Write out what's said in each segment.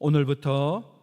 오늘부터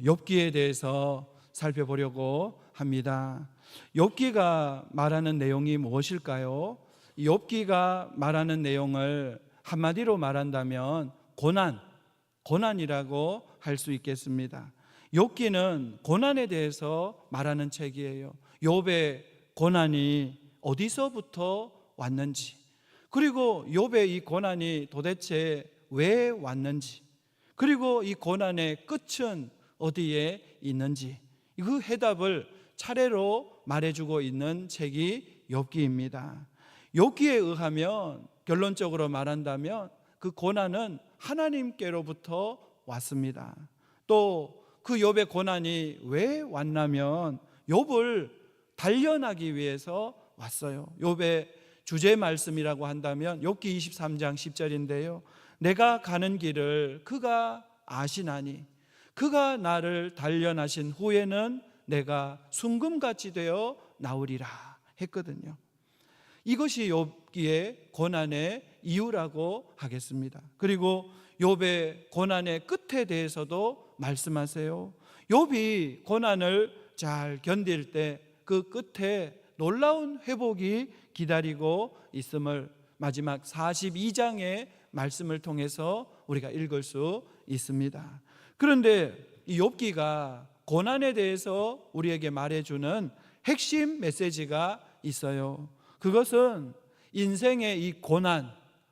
욥기에 대해서 살펴보려고 합니다. 욥기가 말하는 내용이 무엇일까요? 욥기가 말하는 내용을 한마디로 말한다면 고난이라고 할 수 있겠습니다. 욥기는 고난에 대해서 말하는 책이에요. 욥의 고난이 어디서부터 왔는지, 그리고 욥의 이 고난이 도대체 왜 왔는지, 그리고 이 고난의 끝은 어디에 있는지, 그 해답을 차례로 말해주고 있는 책이 욥기입니다. 욥기에 의하면 결론적으로 말한다면 그 고난은 하나님께로부터 왔습니다. 또 그 욥의 고난이 왜 왔냐면 욥을 단련하기 위해서 왔어요. 욥의 주제 말씀이라고 한다면 욥기 23장 10절인데요. 내가 가는 길을 그가 아시나니 그가 나를 단련하신 후에는 내가 순금같이 되어 나오리라 했거든요. 이것이 욥기의 고난의 이유라고 하겠습니다. 그리고 욥의 고난의 끝에 대해서도 말씀하세요. 욥이 고난을 잘 견딜 때 그 끝에 놀라운 회복이 기다리고 있음을 마지막 42장의 말씀을 통해서 우리가 읽을 수 있습니다. 그런데 이 욥기가 고난에 대해서 우리에게 말해주는 핵심 메시지가 있어요. 그것은 인생의 이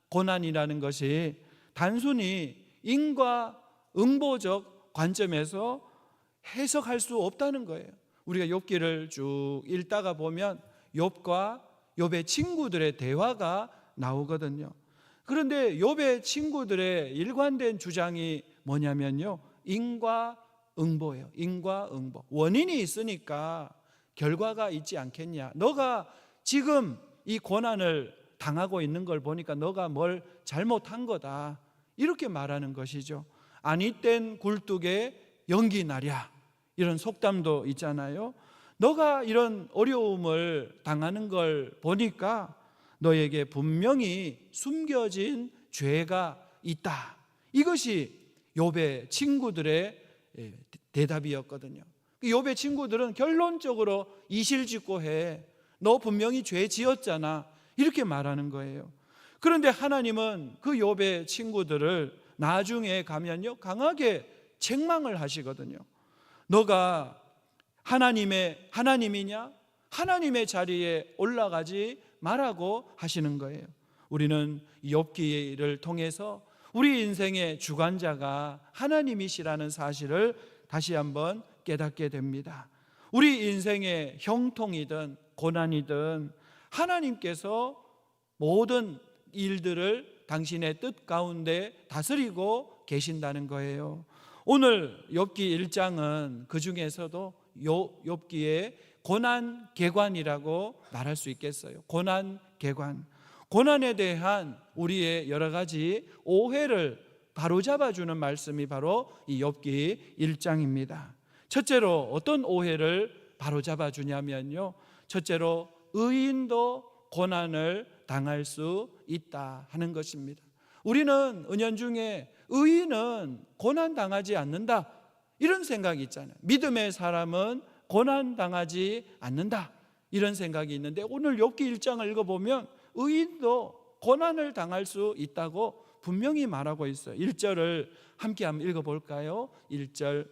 고난이라는 것이 단순히 인과응보적 관점에서 해석할 수 없다는 거예요. 우리가 욥기를 쭉 읽다가 보면 욥과 욥의 친구들의 대화가 나오거든요. 그런데 욥의 친구들의 일관된 주장이 뭐냐면요, 인과응보예요. 인과응보. 원인이 있으니까 결과가 있지 않겠냐. 너가 지금 이 고난을 당하고 있는 걸 보니까 너가 뭘 잘못한 거다, 이렇게 말하는 것이죠. 아니 땐 굴뚝에 연기 나랴, 이런 속담도 있잖아요. 너가 이런 어려움을 당하는 걸 보니까 너에게 분명히 숨겨진 죄가 있다. 이것이 욥의 친구들의 대답이었거든요. 욥의 친구들은 결론적으로 이실직고해. 너 분명히 죄 지었잖아, 이렇게 말하는 거예요. 그런데 하나님은 그 욥의 친구들을 나중에 가면요 강하게 책망을 하시거든요. 너가 하나님이냐? 하나님의 자리에 올라가지 말라고 하시는 거예요. 우리는 욥기를 통해서 우리 인생의 주관자가 하나님이시라는 사실을 다시 한번 깨닫게 됩니다. 우리 인생의 형통이든 고난이든 하나님께서 모든 일들을 당신의 뜻 가운데 다스리고 계신다는 거예요. 오늘 욥기 1장은 그 중에서도 욥기의 고난계관이라고 말할 수 있겠어요. 고난계관. 고난에 대한 우리의 여러 가지 오해를 바로잡아주는 말씀이 바로 이 욥기 1장입니다. 첫째로 어떤 오해를 바로잡아주냐면요, 첫째로 의인도 고난을 당할 수 있다 하는 것입니다. 우리는 은연중에 의인은 고난당하지 않는다, 이런 생각이 있잖아요. 믿음의 사람은 고난당하지 않는다, 이런 생각이 있는데 오늘 욥기 1장을 읽어보면 의인도 고난을 당할 수 있다고 분명히 말하고 있어요. 1절을 함께 한번 읽어볼까요? 1절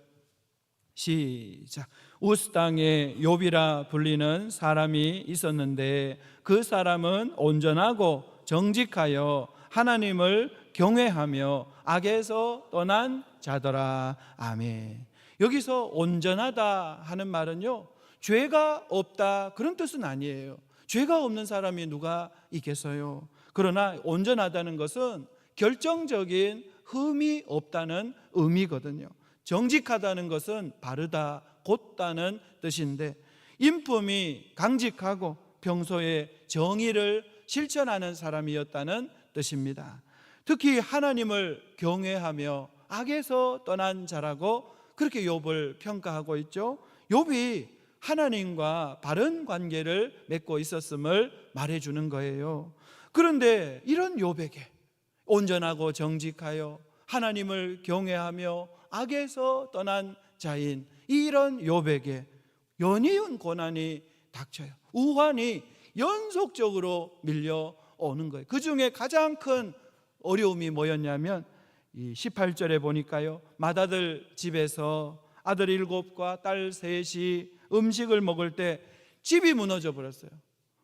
시작. 우스 땅에 욥이라 불리는 사람이 있었는데 그 사람은 온전하고 정직하여 하나님을 경외하며 악에서 떠난 자더라. 아멘. 여기서 온전하다 하는 말은요, 죄가 없다 그런 뜻은 아니에요. 죄가 없는 사람이 누가 있겠어요? 그러나 온전하다는 것은 결정적인 흠이 없다는 의미거든요. 정직하다는 것은 바르다, 곧다는 뜻인데 인품이 강직하고 평소에 정의를 실천하는 사람이었다는 뜻입니다. 특히 하나님을 경외하며 악에서 떠난 자라고 그렇게 욥을 평가하고 있죠. 욥이 하나님과 바른 관계를 맺고 있었음을 말해주는 거예요. 그런데 이런 욥에게 온전하고 정직하여 하나님을 경외하며 악에서 떠난 자인 이런 욥에게 연이은 고난이 닥쳐요. 우환이 연속적으로 밀려오는 거예요. 그 중에 가장 큰 어려움이 뭐였냐면 이 18절에 보니까요, 맏아들 집에서 아들 7과 딸 3이 음식을 먹을 때 집이 무너져 버렸어요.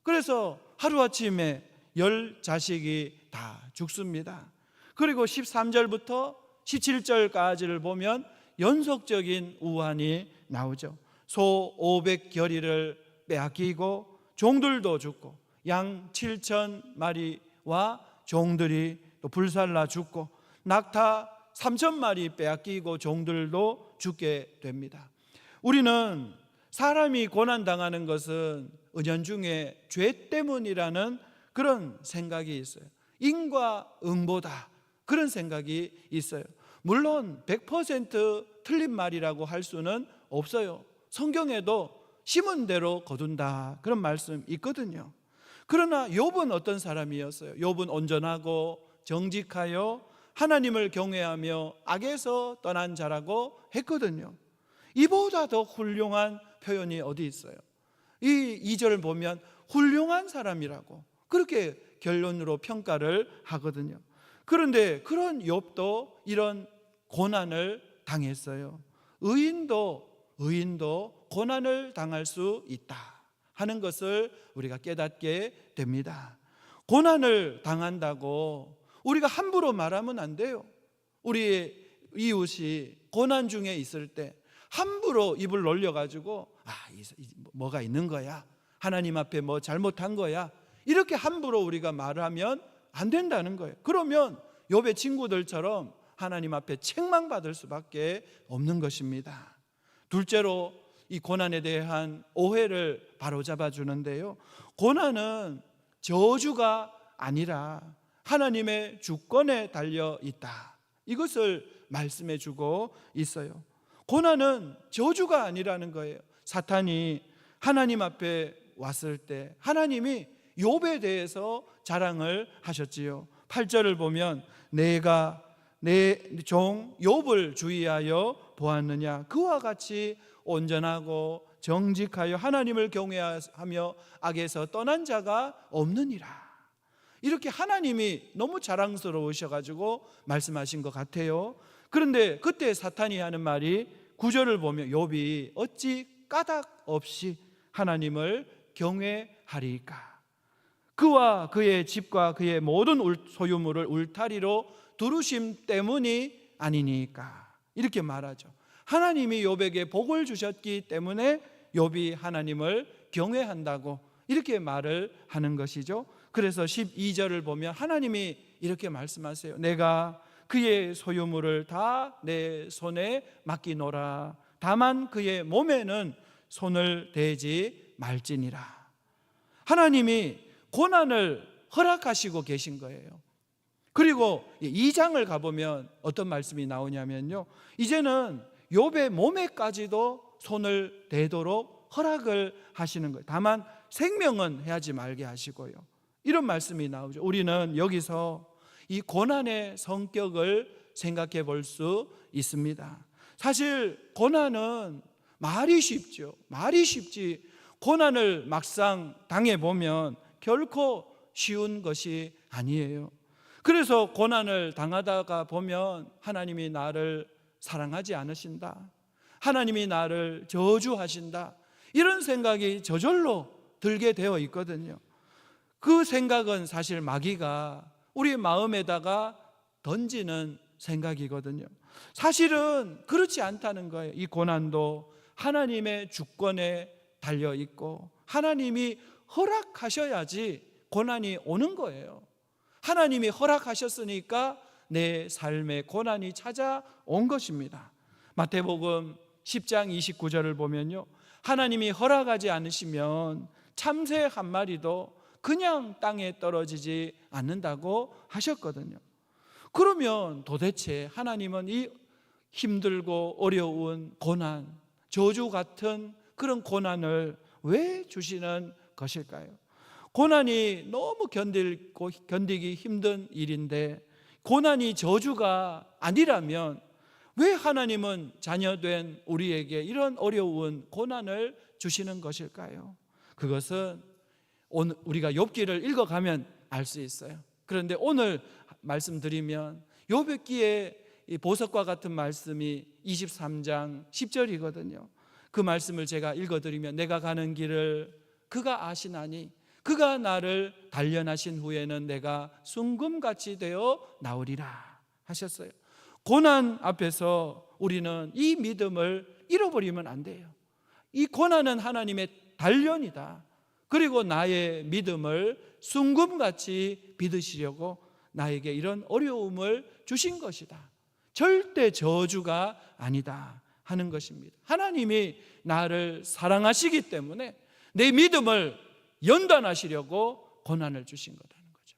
그래서 하루아침에 10자식이 다 죽습니다. 그리고 13절부터 17절까지를 보면 연속적인 우환이 나오죠. 소 500겨리를 빼앗기고 종들도 죽고 양 7,000마리와 종들이 또 불살라 죽고 낙타 3,000마리 빼앗기고 종들도 죽게 됩니다. 우리는 사람이 고난당하는 것은 은연중에 죄 때문이라는 그런 생각이 있어요. 인과응보다 그런 생각이 있어요. 물론 100% 틀린 말이라고 할 수는 없어요. 성경에도 심은 대로 거둔다 그런 말씀 있거든요. 그러나 욥은 어떤 사람이었어요? 욥은 온전하고 정직하여 하나님을 경외하며 악에서 떠난 자라고 했거든요. 이보다 더 훌륭한 표현이 어디 있어요? 이 2절을 보면 훌륭한 사람이라고 그렇게 결론으로 평가를 하거든요. 그런데 그런 욥도 이런 고난을 당했어요. 의인도 고난을 당할 수 있다 하는 것을 우리가 깨닫게 됩니다. 고난을 당한다고 우리가 함부로 말하면 안 돼요. 우리 이웃이 고난 중에 있을 때 함부로 입을 놀려가지고 뭐가 있는 거야, 하나님 앞에 뭐 잘못한 거야, 이렇게 함부로 우리가 말하면 안 된다는 거예요. 그러면 욥의 친구들처럼 하나님 앞에 책망받을 수밖에 없는 것입니다. 둘째로 이 고난에 대한 오해를 바로잡아 주는데요, 고난은 저주가 아니라 하나님의 주권에 달려 있다, 이것을 말씀해 주고 있어요. 고난은 저주가 아니라는 거예요. 사탄이 하나님 앞에 왔을 때 하나님이 욥에 대해서 자랑을 하셨지요. 8절을 보면 내가 내 종 욥을 주의하여 보았느냐, 그와 같이 온전하고 정직하여 하나님을 경외하며 악에서 떠난 자가 없느니라. 이렇게 하나님이 너무 자랑스러우셔가지고 말씀하신 것 같아요. 그런데 그때 사탄이 하는 말이 9절을 보면 욥이 어찌 까닭 없이 하나님을 경외하리까, 그와 그의 집과 그의 모든 소유물을 울타리로 두르심 때문이 아니니까, 이렇게 말하죠. 하나님이 욥에게 복을 주셨기 때문에 욥이 하나님을 경외한다고 이렇게 말을 하는 것이죠. 그래서 12절을 보면 하나님이 이렇게 말씀하세요. 내가 그의 소유물을 다 내 손에 맡기노라. 다만 그의 몸에는 손을 대지 말지니라. 하나님이 고난을 허락하시고 계신 거예요. 그리고 2장을 가보면 어떤 말씀이 나오냐면요, 이제는 욥의 몸에까지도 손을 대도록 허락을 하시는 거예요. 다만 생명은 해하지 말게 하시고요, 이런 말씀이 나오죠. 우리는 여기서 이 고난의 성격을 생각해 볼 수 있습니다. 사실 고난은 말이 쉽죠. 말이 쉽지 고난을 막상 당해보면 결코 쉬운 것이 아니에요. 그래서 고난을 당하다가 보면 하나님이 나를 사랑하지 않으신다, 하나님이 나를 저주하신다, 이런 생각이 저절로 들게 되어 있거든요. 그 생각은 사실 마귀가 우리 마음에다가 던지는 생각이거든요. 사실은 그렇지 않다는 거예요. 이 고난도 하나님의 주권에 달려 있고 하나님이 허락하셔야지 고난이 오는 거예요. 하나님이 허락하셨으니까 내 삶에 고난이 찾아온 것입니다. 마태복음 10장 29절을 보면요, 하나님이 허락하지 않으시면 참새 한 마리도 그냥 땅에 떨어지지 않는다고 하셨거든요. 그러면 도대체 하나님은 이 힘들고 어려운 고난, 저주 같은 그런 고난을 왜 주시는 것일까요? 고난이 너무 견디기 힘든 일인데 고난이 저주가 아니라면 왜 하나님은 자녀된 우리에게 이런 어려운 고난을 주시는 것일까요? 그것은 오늘 우리가 욥기를 읽어가면 알 수 있어요. 그런데 오늘 말씀드리면 욥기의 이 보석과 같은 말씀이 23장 10절이거든요. 그 말씀을 제가 읽어드리면 내가 가는 길을 그가 아시나니 그가 나를 단련하신 후에는 내가 순금같이 되어 나오리라 하셨어요. 고난 앞에서 우리는 이 믿음을 잃어버리면 안 돼요. 이 고난은 하나님의 단련이다. 그리고 나의 믿음을 순금같이 빚으시려고 나에게 이런 어려움을 주신 것이다. 절대 저주가 아니다 하는 것입니다. 하나님이 나를 사랑하시기 때문에 내 믿음을 연단하시려고 고난을 주신 거라는 거죠.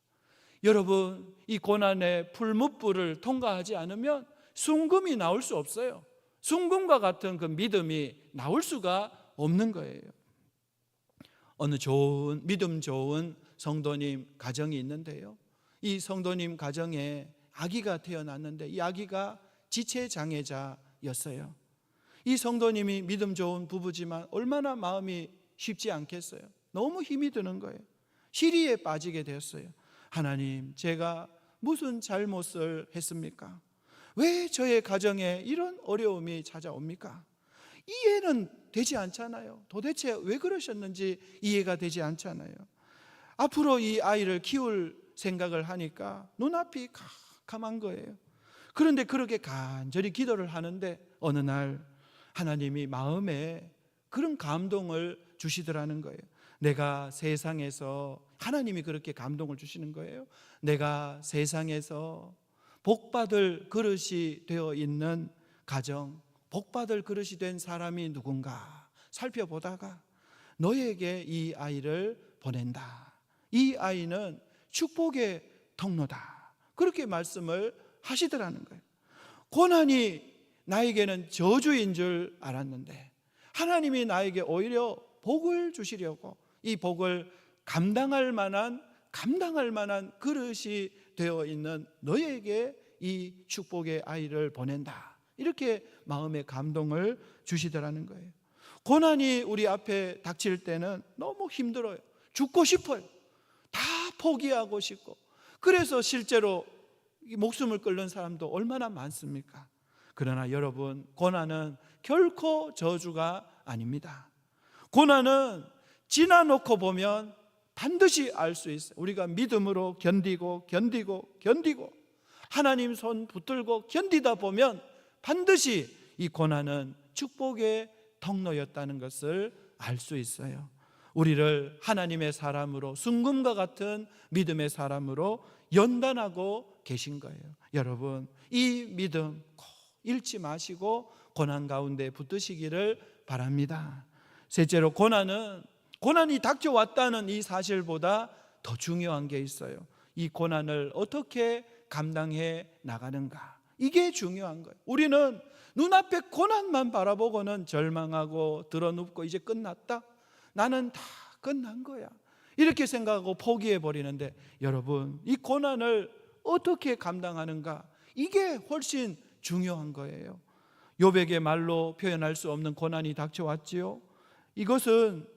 여러분, 이 고난의 풀무불을 통과하지 않으면 순금이 나올 수 없어요. 순금과 같은 그 믿음이 나올 수가 없는 거예요. 어느 좋은 믿음 좋은 성도님 가정이 있는데요, 이 성도님 가정에 아기가 태어났는데 이 아기가 지체장애자였어요. 이 성도님이 믿음 좋은 부부지만 얼마나 마음이 쉽지 않겠어요. 너무 힘이 드는 거예요. 시리에 빠지게 되었어요. 하나님, 제가 무슨 잘못을 했습니까? 왜 저의 가정에 이런 어려움이 찾아옵니까? 이해는 되지 않잖아요. 도대체 왜 그러셨는지 이해가 되지 않잖아요. 앞으로 이 아이를 키울 생각을 하니까 눈앞이 캄캄한 거예요. 그런데 그렇게 간절히 기도를 하는데 어느 날 하나님이 마음에 그런 감동을 주시더라는 거예요. 내가 세상에서, 하나님이 그렇게 감동을 주시는 거예요. 내가 세상에서 복받을 그릇이 되어 있는 가정, 복받을 그릇이 된 사람이 누군가 살펴보다가 너에게 이 아이를 보낸다. 이 아이는 축복의 통로다. 그렇게 말씀을 하시더라는 거예요. 고난이 나에게는 저주인 줄 알았는데 하나님이 나에게 오히려 복을 주시려고 이 복을 감당할 만한 그릇이 되어 있는 너에게 이 축복의 아이를 보낸다. 이렇게 마음의 감동을 주시더라는 거예요. 고난이 우리 앞에 닥칠 때는 너무 힘들어요. 죽고 싶어요. 다 포기하고 싶고. 그래서 실제로 목숨을 끊는 사람도 얼마나 많습니까? 그러나 여러분, 고난은 결코 저주가 아닙니다. 고난은 지나놓고 보면 반드시 알 수 있어요. 우리가 믿음으로 견디고 하나님 손 붙들고 견디다 보면 반드시 이 고난은 축복의 통로였다는 것을 알 수 있어요. 우리를 하나님의 사람으로, 순금과 같은 믿음의 사람으로 연단하고 계신 거예요. 여러분, 이 믿음 꼭 잃지 마시고 고난 가운데 붙드시기를 바랍니다. 셋째로, 고난이 닥쳐왔다는 이 사실보다 더 중요한 게 있어요. 이 고난을 어떻게 감당해 나가는가, 이게 중요한 거예요. 우리는 눈앞에 고난만 바라보고는 절망하고 드러눕고 이제 끝났다, 나는 다 끝난 거야, 이렇게 생각하고 포기해 버리는데, 여러분, 이 고난을 어떻게 감당하는가, 이게 훨씬 중요한 거예요. 욥에게 말로 표현할 수 없는 고난이 닥쳐왔지요. 이것은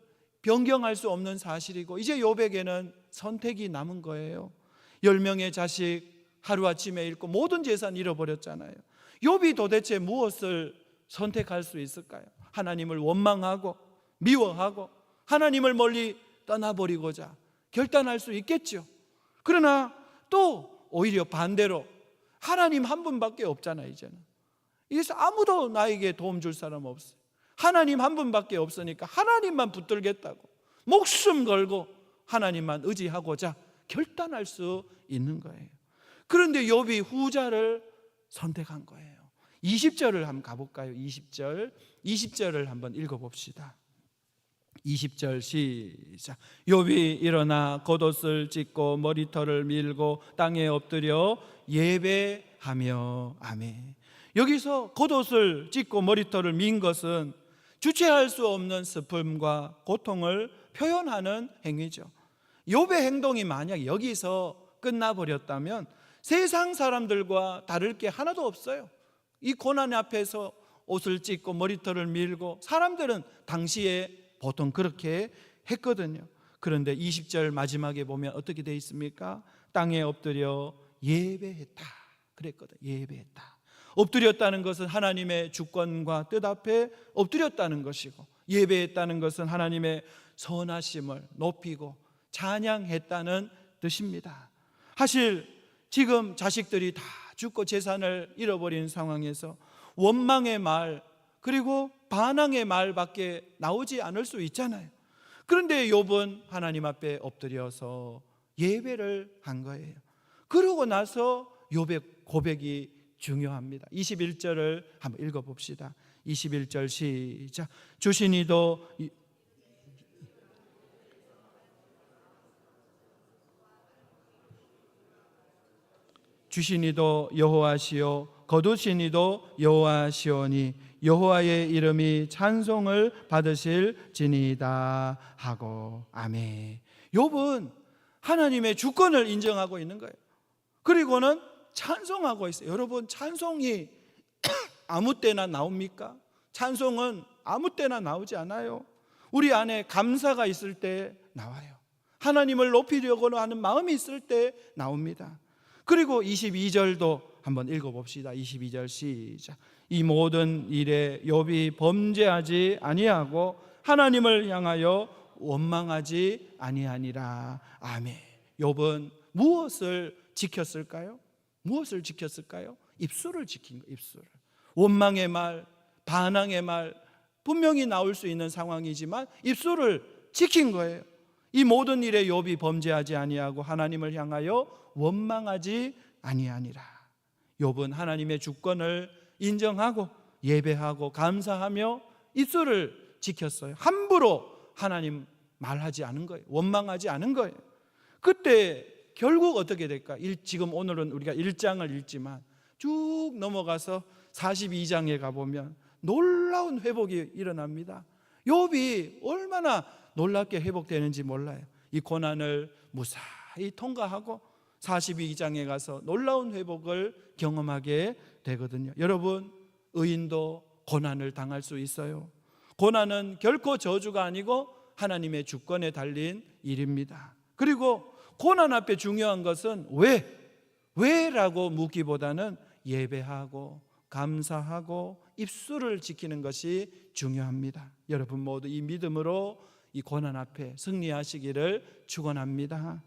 변경할 수 없는 사실이고 이제 욥에게는 선택이 남은 거예요. 10명의 자식 하루아침에 잃고 모든 재산 잃어버렸잖아요. 욥이 도대체 무엇을 선택할 수 있을까요? 하나님을 원망하고 미워하고 하나님을 멀리 떠나버리고자 결단할 수 있겠죠. 그러나 또 오히려 반대로 하나님 한 분밖에 없잖아요. 이제는 이래서 아무도 나에게 도움 줄 사람 없어요. 하나님 한 분밖에 없으니까 하나님만 붙들겠다고 목숨 걸고 하나님만 의지하고자 결단할 수 있는 거예요. 그런데 욥이 후자를 선택한 거예요. 20절을 한번 가볼까요? 20절을 한번 읽어봅시다. 20절 시작. 욥이 일어나 겉옷을 찢고 머리털을 밀고 땅에 엎드려 예배하며. 아멘. 여기서 겉옷을 찢고 머리털을 민 것은 주체할 수 없는 슬픔과 고통을 표현하는 행위죠. 욥의 행동이 만약 여기서 끝나버렸다면 세상 사람들과 다를 게 하나도 없어요. 이 고난 앞에서 옷을 찢고 머리털을 밀고, 사람들은 당시에 보통 그렇게 했거든요. 그런데 20절 마지막에 보면 어떻게 되어 있습니까? 땅에 엎드려 예배했다 그랬거든요. 예배했다. 엎드렸다는 것은 하나님의 주권과 뜻 앞에 엎드렸다는 것이고, 예배했다는 것은 하나님의 선하심을 높이고 찬양했다는 뜻입니다. 사실 지금 자식들이 다 죽고 재산을 잃어버린 상황에서 원망의 말, 그리고 반항의 말밖에 나오지 않을 수 있잖아요. 그런데 욥은 하나님 앞에 엎드려서 예배를 한 거예요. 그러고 나서 욥의 고백이 중요합니다. 21절을 한번 읽어봅시다. 21절 시작. 주신 이도 여호와시요 거두신 이도 여호와시오니 여호와의 이름이 찬송을 받으실지니이다 하고. 아멘. 욥은 하나님의 주권을 인정하고 있는 거예요. 그리고는 찬송하고 있어요. 여러분, 찬송이 아무 때나 나옵니까? 찬송은 아무 때나 나오지 않아요. 우리 안에 감사가 있을 때 나와요. 하나님을 높이려고 하는 마음이 있을 때 나옵니다. 그리고 22절도 한번 읽어봅시다. 22절 시작. 이 모든 일에 욥이 범죄하지 아니하고 하나님을 향하여 원망하지 아니하니라. 아멘. 욥은 무엇을 지켰을까요? 무엇을 지켰을까요? 입술을 지킨 거예요. 입술을. 원망의 말, 반항의 말 분명히 나올 수 있는 상황이지만 입술을 지킨 거예요. 이 모든 일에 욥이 범죄하지 아니하고 하나님을 향하여 원망하지 아니하니라. 욥은 하나님의 주권을 인정하고 예배하고 감사하며 입술을 지켰어요. 함부로 하나님 말하지 않은 거예요. 원망하지 않은 거예요. 그때 결국 어떻게 될까? 지금 오늘은 우리가 1장을 읽지만 쭉 넘어가서 42장에 가보면 놀라운 회복이 일어납니다. 욥이 얼마나 놀랍게 회복되는지 몰라요. 이 고난을 무사히 통과하고 42장에 가서 놀라운 회복을 경험하게 되거든요. 여러분, 의인도 고난을 당할 수 있어요. 고난은 결코 저주가 아니고 하나님의 주권에 달린 일입니다. 그리고 고난 앞에 중요한 것은 왜라고 묻기보다는 예배하고 감사하고 입술을 지키는 것이 중요합니다. 여러분 모두 이 믿음으로 이 고난 앞에 승리하시기를 축원합니다.